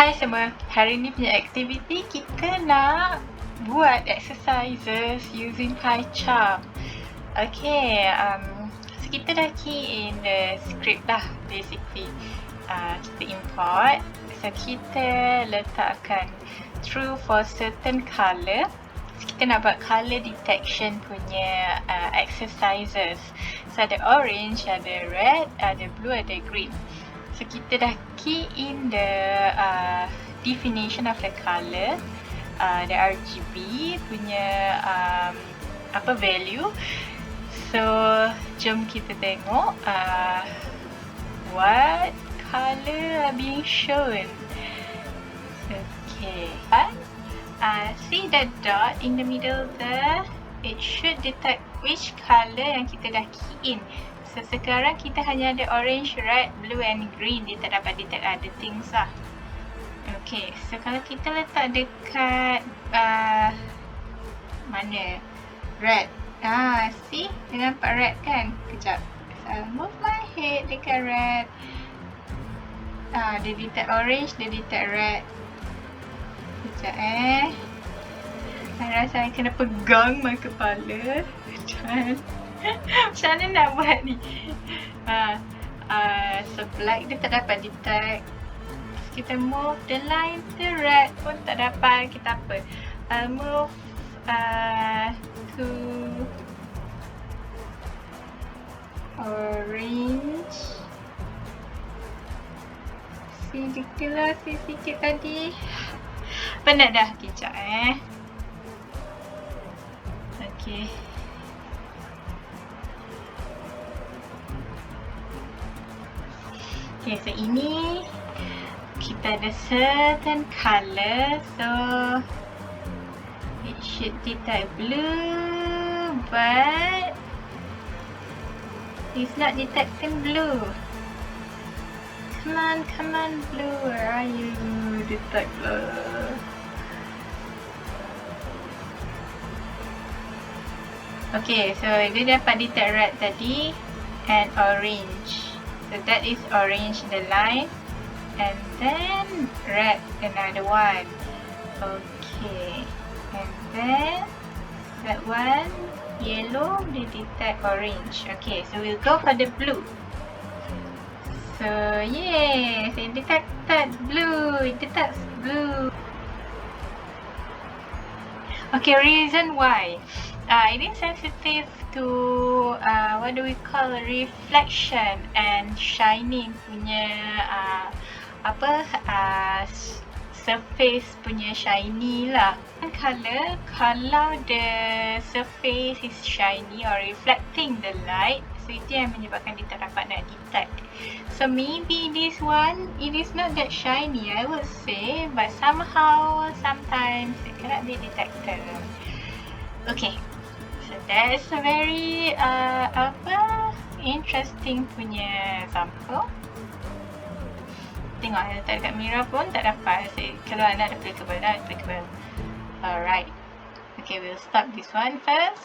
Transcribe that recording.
Hai semua, hari ni punya aktiviti kita nak buat exercises using Pycharm. Okay, so kita dah key in the script lah basically. Kita import, so kita letakkan true for certain colour. So kita nak buat colour detection punya exercises. So ada orange, ada red, ada blue, ada green. So kita dah key in the definition of the colour, the RGB punya value. So jom kita tengok what colour are being shown. Okay, see the dot in the middle there? It should detect which colour yang kita dah key in. So sekarang kita hanya ada orange, red, blue and green. Dia tak dapat detect other things lah. Okay, so kalau kita letak dekat mana? Red. See? Dia nampak red kan? Kejap. So move my head dekat red. Dia detect orange, dia detect red. Kejap Saya rasa saya kena pegang my kepala. Macam mana nak buat ni? So black dia tak dapat detect. Kita move the line to red pun tak dapat. Kita apa? Move to orange. Sedikitlah sikit tadi. Penat dah kejap Okay. Okay, so ini kita ada certain colour, so it should detect blue, but it's not detecting blue. Come on blue, where are you? Detect blue. Okay, so dia dapat detect red tadi and orange. So that is orange the line, and then red another one. Okay, and then that one yellow, they detect orange. Okay, so we'll go for the blue. So yes, it detected blue. It detects blue. Okay, reason why. It is sensitive to what do we call reflection and shining punya surface punya shiny lah. Color, kalau the surface is shiny or reflecting the light, so itu yang menyebabkan dia tak dapat nak detect. So maybe this one, it is not that shiny I would say, but somehow, sometimes it cannot be detected. Okay. So that's a very interesting punya example. Tengok letak dekat mirror pun tak dapat. So, kalau not applicable, not applicable. Alright. Okay, we'll stop this one first.